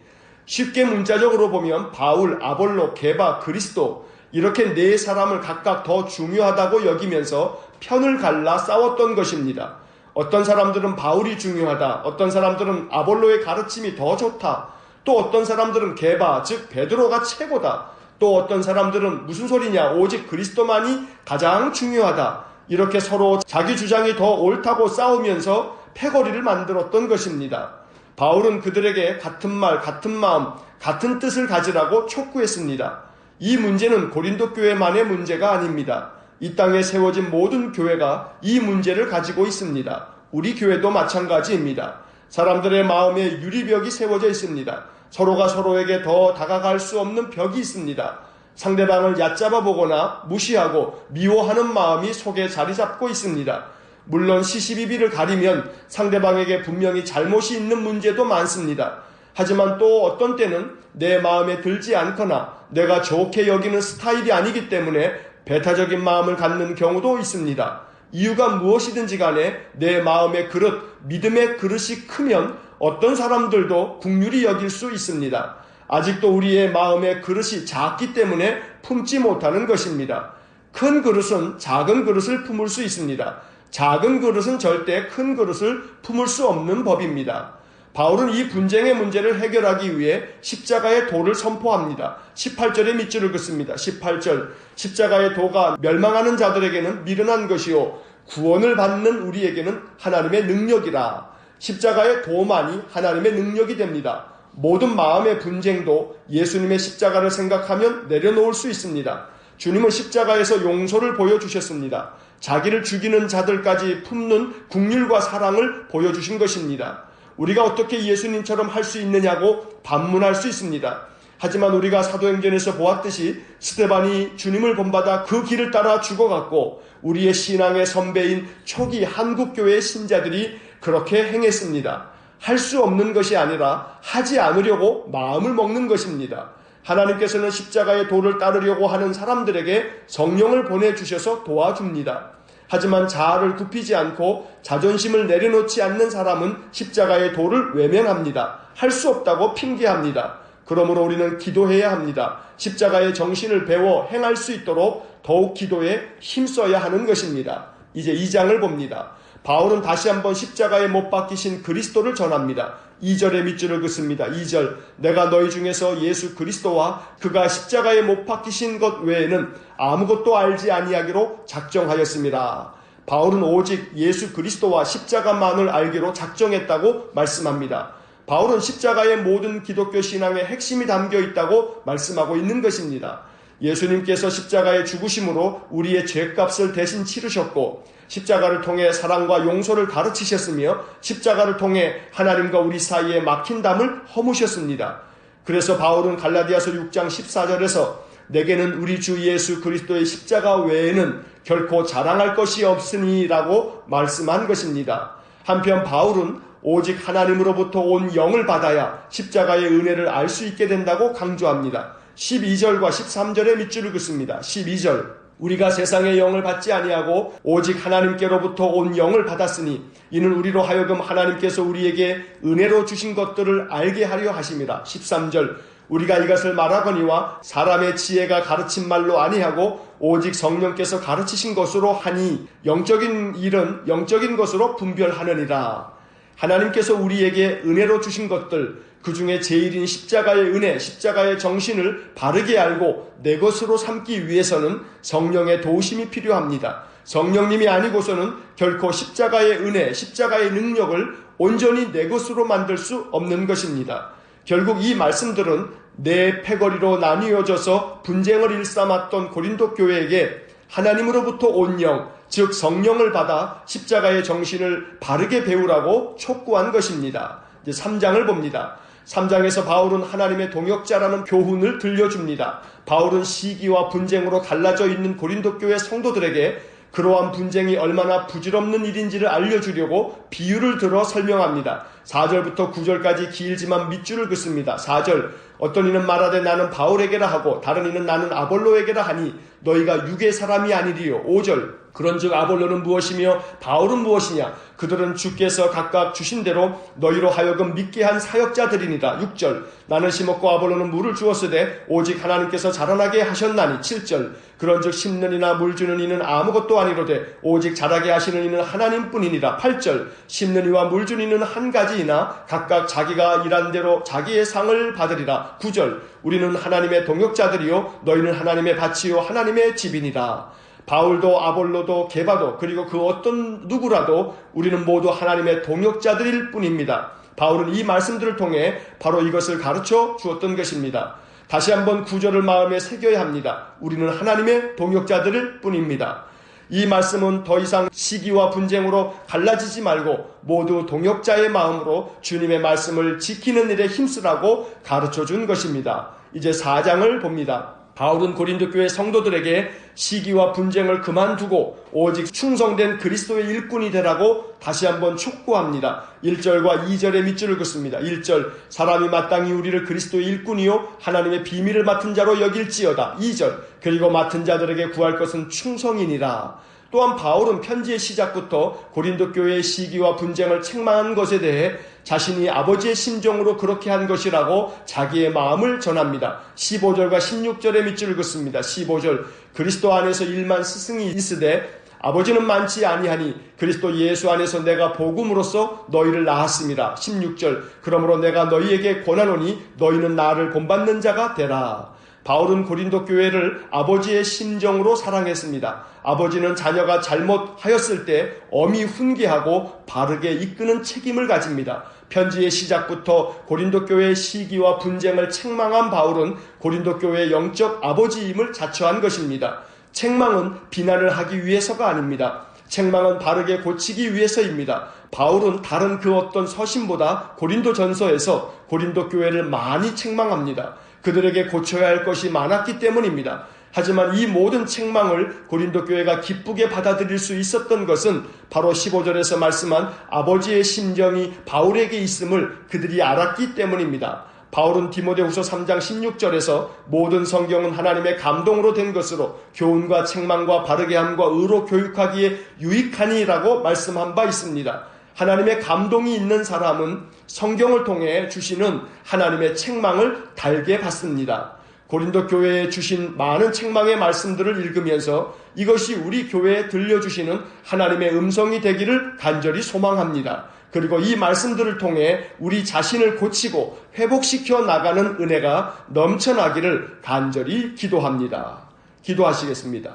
쉽게 문자적으로 보면 바울, 아볼로, 게바, 그리스도 이렇게 4사람을 각각 더 중요하다고 여기면서 편을 갈라 싸웠던 것입니다. 어떤 사람들은 바울이 중요하다. 어떤 사람들은 아볼로의 가르침이 더 좋다. 또 어떤 사람들은 게바, 즉 베드로가 최고다. 또 어떤 사람들은 무슨 소리냐. 오직 그리스도만이 가장 중요하다. 이렇게 서로 자기 주장이 더 옳다고 싸우면서 패거리를 만들었던 것입니다. 바울은 그들에게 같은 말, 같은 마음, 같은 뜻을 가지라고 촉구했습니다. 이 문제는 고린도 교회만의 문제가 아닙니다. 이 땅에 세워진 모든 교회가 이 문제를 가지고 있습니다. 우리 교회도 마찬가지입니다. 사람들의 마음에 유리벽이 세워져 있습니다. 서로가 서로에게 더 다가갈 수 없는 벽이 있습니다. 상대방을 얕잡아 보거나 무시하고 미워하는 마음이 속에 자리 잡고 있습니다. 물론 시시비비를 가리면 상대방에게 분명히 잘못이 있는 문제도 많습니다. 하지만 또 어떤 때는 내 마음에 들지 않거나 내가 좋게 여기는 스타일이 아니기 때문에 배타적인 마음을 갖는 경우도 있습니다. 이유가 무엇이든지 간에 내 마음의 그릇, 믿음의 그릇이 크면 어떤 사람들도 긍휼히 여길 수 있습니다. 아직도 우리의 마음의 그릇이 작기 때문에 품지 못하는 것입니다. 큰 그릇은 작은 그릇을 품을 수 있습니다. 작은 그릇은 절대 큰 그릇을 품을 수 없는 법입니다. 바울은 이 분쟁의 문제를 해결하기 위해 십자가의 도를 선포합니다. 18절에 밑줄을 긋습니다. 18절 십자가의 도가 멸망하는 자들에게는 미련한 것이요 구원을 받는 우리에게는 하나님의 능력이라. 십자가의 도만이 하나님의 능력이 됩니다. 모든 마음의 분쟁도 예수님의 십자가를 생각하면 내려놓을 수 있습니다. 주님은 십자가에서 용서를 보여주셨습니다. 자기를 죽이는 자들까지 품는 긍휼과 사랑을 보여주신 것입니다. 우리가 어떻게 예수님처럼 할 수 있느냐고 반문할 수 있습니다. 하지만 우리가 사도행전에서 보았듯이 스데반이 주님을 본받아 그 길을 따라 죽어갔고 우리의 신앙의 선배인 초기 한국교회의 신자들이 그렇게 행했습니다. 할 수 없는 것이 아니라 하지 않으려고 마음을 먹는 것입니다. 하나님께서는 십자가의 도를 따르려고 하는 사람들에게 성령을 보내주셔서 도와줍니다. 하지만 자아를 굽히지 않고 자존심을 내려놓지 않는 사람은 십자가의 도를 외면합니다. 할 수 없다고 핑계합니다. 그러므로 우리는 기도해야 합니다. 십자가의 정신을 배워 행할 수 있도록 더욱 기도에 힘써야 하는 것입니다. 이제 2장을 봅니다. 바울은 다시 한번 십자가에 못 박히신 그리스도를 전합니다. 2절에 밑줄을 긋습니다. 2절, 내가 너희 중에서 예수 그리스도와 그가 십자가에 못 박히신 것 외에는 아무것도 알지 아니하기로 작정하였습니다. 바울은 오직 예수 그리스도와 십자가만을 알기로 작정했다고 말씀합니다. 바울은 십자가의 모든 기독교 신앙의 핵심이 담겨 있다고 말씀하고 있는 것입니다. 예수님께서 십자가의 죽으심으로 우리의 죄값을 대신 치르셨고 십자가를 통해 사랑과 용서를 가르치셨으며 십자가를 통해 하나님과 우리 사이에 막힌 담을 허무셨습니다. 그래서 바울은 갈라디아서 6장 14절에서 내게는 우리 주 예수 그리스도의 십자가 외에는 결코 자랑할 것이 없으니 라고 말씀한 것입니다. 한편 바울은 오직 하나님으로부터 온 영을 받아야 십자가의 은혜를 알 수 있게 된다고 강조합니다. 12절과 13절에 밑줄을 긋습니다. 12절, 우리가 세상의 영을 받지 아니하고 오직 하나님께로부터 온 영을 받았으니 이는 우리로 하여금 하나님께서 우리에게 은혜로 주신 것들을 알게 하려 하심이라. 13절, 우리가 이것을 말하거니와 사람의 지혜가 가르친 말로 아니하고 오직 성령께서 가르치신 것으로 하니 영적인 일은 영적인 것으로 분별하느니라. 하나님께서 우리에게 은혜로 주신 것들, 그 중에 제일인 십자가의 은혜, 십자가의 정신을 바르게 알고 내 것으로 삼기 위해서는 성령의 도우심이 필요합니다. 성령님이 아니고서는 결코 십자가의 은혜, 십자가의 능력을 온전히 내 것으로 만들 수 없는 것입니다. 결국 이 말씀들은 네 패거리로 나뉘어져서 분쟁을 일삼았던 고린도 교회에게 하나님으로부터 온 영, 즉 성령을 받아 십자가의 정신을 바르게 배우라고 촉구한 것입니다. 이제 3장을 봅니다. 3장에서 바울은 하나님의 동역자라는 교훈을 들려줍니다. 바울은 시기와 분쟁으로 갈라져 있는 고린도 교회 성도들에게 그러한 분쟁이 얼마나 부질없는 일인지를 알려주려고 비유를 들어 설명합니다. 4절부터 9절까지 길지만 밑줄을 긋습니다. 4절, 어떤 이는 말하되 나는 바울에게라 하고 다른 이는 나는 아볼로에게라 하니 너희가 육의 사람이 아니리요. 5절, 그런즉 아볼로는 무엇이며 바울은 무엇이냐? 그들은 주께서 각각 주신 대로 너희로 하여금 믿게 한 사역자들이니라. 6절, 나는 심었고 아볼로는 물을 주었으되 오직 하나님께서 자라나게 하셨나니. 7절, 그런즉 심는 이나 물 주는 이는 아무것도 아니로되 오직 자라게 하시는 이는 하나님뿐이니라. 8절, 심는 이와 물 주는 이는 한 가지이나 각각 자기가 일한 대로 자기의 상을 받으리라. 9절, 우리는 하나님의 동역자들이요 너희는 하나님의 밭이요 하나님의 집이니라. 바울도 아볼로도 게바도 그리고 그 어떤 누구라도 우리는 모두 하나님의 동역자들일 뿐입니다. 바울은 이 말씀들을 통해 바로 이것을 가르쳐 주었던 것입니다. 다시 한번 구절을 마음에 새겨야 합니다. 우리는 하나님의 동역자들일 뿐입니다. 이 말씀은 더 이상 시기와 분쟁으로 갈라지지 말고 모두 동역자의 마음으로 주님의 말씀을 지키는 일에 힘쓰라고 가르쳐 준 것입니다. 이제 4장을 봅니다. 바울은 고린도 교회 성도들에게 시기와 분쟁을 그만두고 오직 충성된 그리스도의 일꾼이 되라고 다시 한번 촉구합니다. 1절과 2절의 밑줄을 긋습니다. 1절, 사람이 마땅히 우리를 그리스도의 일꾼이요 하나님의 비밀을 맡은 자로 여길지어다. 2절, 그리고 맡은 자들에게 구할 것은 충성이니라. 또한 바울은 편지의 시작부터 고린도 교회의 시기와 분쟁을 책망한 것에 대해 자신이 아버지의 심정으로 그렇게 한 것이라고 자기의 마음을 전합니다. 15절과 16절의 밑줄을 긋습니다. 15절, 그리스도 안에서 일만 스승이 있으되 아버지는 많지 아니하니 그리스도 예수 안에서 내가 복음으로써 너희를 낳았습니다. 16절, 그러므로 내가 너희에게 권하노니 너희는 나를 본받는 자가 되라. 바울은 고린도 교회를 아버지의 심정으로 사랑했습니다. 아버지는 자녀가 잘못하였을 때 엄히 훈계하고 바르게 이끄는 책임을 가집니다. 편지의 시작부터 고린도 교회의 시기와 분쟁을 책망한 바울은 고린도 교회의 영적 아버지임을 자처한 것입니다. 책망은 비난을 하기 위해서가 아닙니다. 책망은 바르게 고치기 위해서입니다. 바울은 다른 그 어떤 서신보다 고린도 전서에서 고린도 교회를 많이 책망합니다. 그들에게 고쳐야 할 것이 많았기 때문입니다. 하지만 이 모든 책망을 고린도 교회가 기쁘게 받아들일 수 있었던 것은 바로 15절에서 말씀한 아버지의 심정이 바울에게 있음을 그들이 알았기 때문입니다. 바울은 디모데후서 3장 16절에서 모든 성경은 하나님의 감동으로 된 것으로 교훈과 책망과 바르게 함과 의로 교육하기에 유익하니라고 말씀한 바 있습니다. 하나님의 감동이 있는 사람은 성경을 통해 주시는 하나님의 책망을 달게 받습니다. 고린도 교회에 주신 많은 책망의 말씀들을 읽으면서 이것이 우리 교회에 들려주시는 하나님의 음성이 되기를 간절히 소망합니다. 그리고 이 말씀들을 통해 우리 자신을 고치고 회복시켜 나가는 은혜가 넘쳐나기를 간절히 기도합니다. 기도하시겠습니다.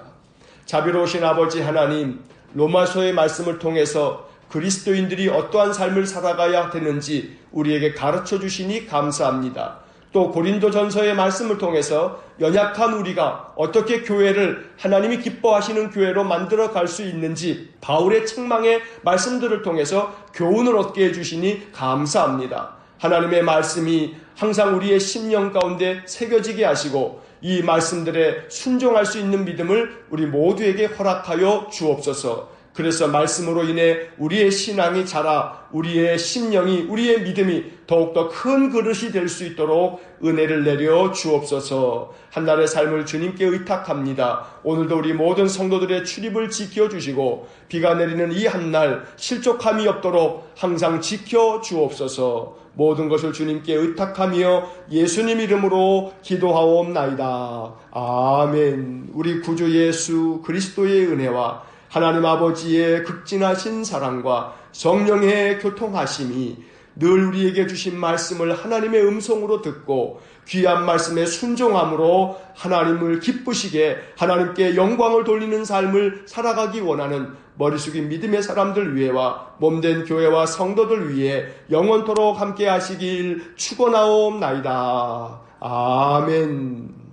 자비로우신 아버지 하나님, 로마서의 말씀을 통해서 그리스도인들이 어떠한 삶을 살아가야 되는지 우리에게 가르쳐 주시니 감사합니다. 또 고린도전서의 말씀을 통해서 연약한 우리가 어떻게 교회를 하나님이 기뻐하시는 교회로 만들어 갈 수 있는지 바울의 책망의 말씀들을 통해서 교훈을 얻게 해주시니 감사합니다. 하나님의 말씀이 항상 우리의 심령 가운데 새겨지게 하시고 이 말씀들에 순종할 수 있는 믿음을 우리 모두에게 허락하여 주옵소서. 그래서 말씀으로 인해 우리의 신앙이 자라 우리의 심령이 우리의 믿음이 더욱더 큰 그릇이 될 수 있도록 은혜를 내려 주옵소서. 한날의 삶을 주님께 의탁합니다. 오늘도 우리 모든 성도들의 출입을 지켜주시고 비가 내리는 이 한날 실족함이 없도록 항상 지켜주옵소서. 모든 것을 주님께 의탁하며 예수님 이름으로 기도하옵나이다. 아멘. 우리 구주 예수 그리스도의 은혜와 하나님 아버지의 극진하신 사랑과 성령의 교통하심이 늘 우리에게 주신 말씀을 하나님의 음성으로 듣고 귀한 말씀에 순종함으로 하나님을 기쁘시게 하나님께 영광을 돌리는 삶을 살아가기 원하는 머리 숙인 믿음의 사람들 위에와 몸된 교회와 성도들 위해 영원토록 함께 하시길 축원하옵나이다. 아멘.